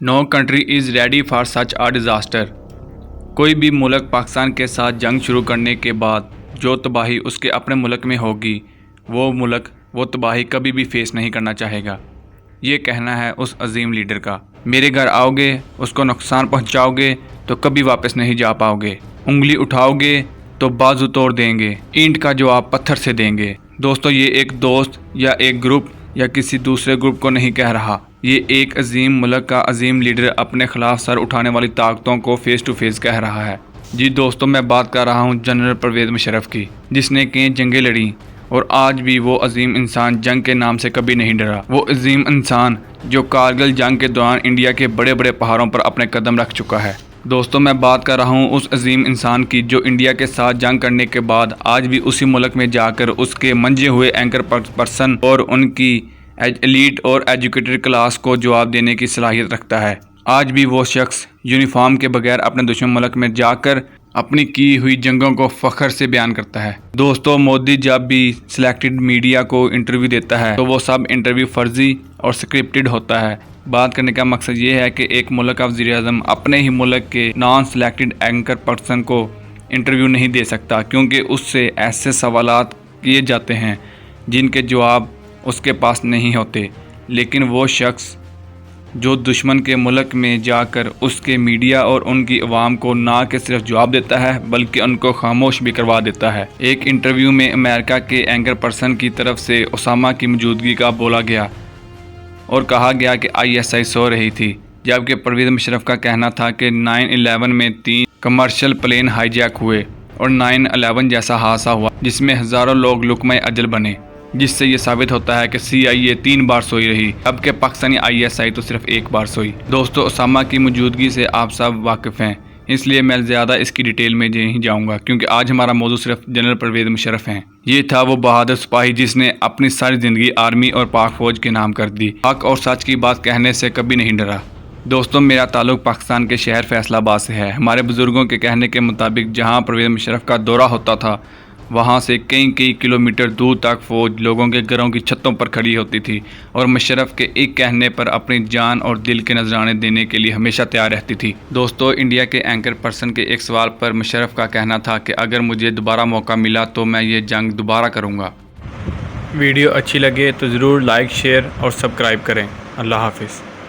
No country is ready for such a disaster. कोई भी मुल्क पाकिस्तान के साथ जंग शुरू करने के बाद जो तबाही उसके अपने मुल्क में होगी, वो मुल्क वो तबाही कभी भी फेस नहीं करना चाहेगा। ये कहना है उस अजीम लीडर का। मेरे घर आओगे, उसको नुकसान पहुंचाओगे तो कभी वापस नहीं जा पाओगे। उंगली उठाओगे तो बाजू तोड़ देंगे, ईंट का जवाब पत्थर से देंगे। दोस्तों, ये एक दोस्त या एक ग्रुप या किसी दूसरे ग्रुप को नहीं कह रहा, ये एक अजीम मुल्क का अजीम लीडर अपने खिलाफ सर उठाने वाली ताकतों को फेस टू फेस कह रहा है। जी दोस्तों, मैं बात कर रहा हूँ जनरल परवेज़ मुशर्रफ की, जिसने कई जंगें लड़ी और आज भी वो अजीम इंसान जंग के नाम से कभी नहीं डरा। वो अजीम इंसान जो कारगिल जंग के दौरान इंडिया के बड़े बड़े पहाड़ों पर अपने कदम रख चुका है। दोस्तों, मैं बात कर रहा हूँ उस अजीम इंसान की जो इंडिया के साथ जंग करने के बाद आज भी उसी मुल्क में जाकर उसके मंजे हुए एंकर पर्सन और उनकी एलीट और एजुकेटेड क्लास को जवाब देने की सलाहियत रखता है। आज भी वो शख्स यूनिफॉर्म के बगैर अपने दुश्मन मुल्क में जाकर अपनी की हुई जंगों को फ़ख्र से बयान करता है। दोस्तों, मोदी जब भी सिलेक्टेड मीडिया को इंटरव्यू देता है तो वो सब इंटरव्यू फर्जी और स्क्रिप्टेड होता है। बात करने का मकसद ये है कि एक मुल्क का वज़ीर-ए-आज़म अपने ही मुल्क के नॉन सिलेक्टेड एंकर पर्सन को इंटरव्यू नहीं दे सकता, क्योंकि उससे ऐसे सवालात किए जाते हैं जिनके जवाब उसके पास नहीं होते। लेकिन वो शख्स जो दुश्मन के मुल्क में जाकर उसके मीडिया और उनकी अवाम को ना कि सिर्फ जवाब देता है बल्कि उनको खामोश भी करवा देता है। एक इंटरव्यू में अमेरिका के एंकर पर्सन की तरफ से उसामा की मौजूदगी का बोला गया और कहा गया कि ISI सो रही थी, जबकि परवेज़ मुशर्रफ का कहना था कि 9/11 में 3 कमर्शियल प्लेन हाईजैक हुए और 9/11 जैसा हादसा हुआ जिसमें हज़ारों लोग लुकमा अजल बने, जिससे ये साबित होता है कि CIA 3 बार सोई रही, जबकि पाकिस्तानी ISI तो सिर्फ 1 बार सोई। दोस्तों, उसामा की मौजूदगी से आप सब वाकिफ़ हैं, इसलिए मैं ज़्यादा इसकी डिटेल में नहीं जाऊंगा, क्योंकि आज हमारा मौजू सिर्फ जनरल परवेज़ मुशर्रफ हैं। ये था वो बहादुर सिपाही जिसने अपनी सारी ज़िंदगी आर्मी और पाक फ़ौज के नाम कर दी। हक और सच की बात कहने से कभी नहीं डरा। दोस्तों, मेरा ताल्लुक़ पाकिस्तान के शहर फैसलाबाद से है। हमारे बुज़ुर्गों के कहने के मुताबिक जहाँ परवेज़ मुशर्रफ का दौरा होता था, वहाँ से कई किलोमीटर दूर तक फ़ौज लोगों के घरों की छतों पर खड़ी होती थी और मुशर्रफ के एक कहने पर अपनी जान और दिल के नजराने देने के लिए हमेशा तैयार रहती थी। दोस्तों, इंडिया के एंकर पर्सन के एक सवाल पर मुशर्रफ का कहना था कि अगर मुझे दोबारा मौका मिला तो मैं ये जंग दोबारा करूँगा। वीडियो अच्छी लगे तो ज़रूर लाइक, शेयर और सब्सक्राइब करें। अल्लाह हाफिज़।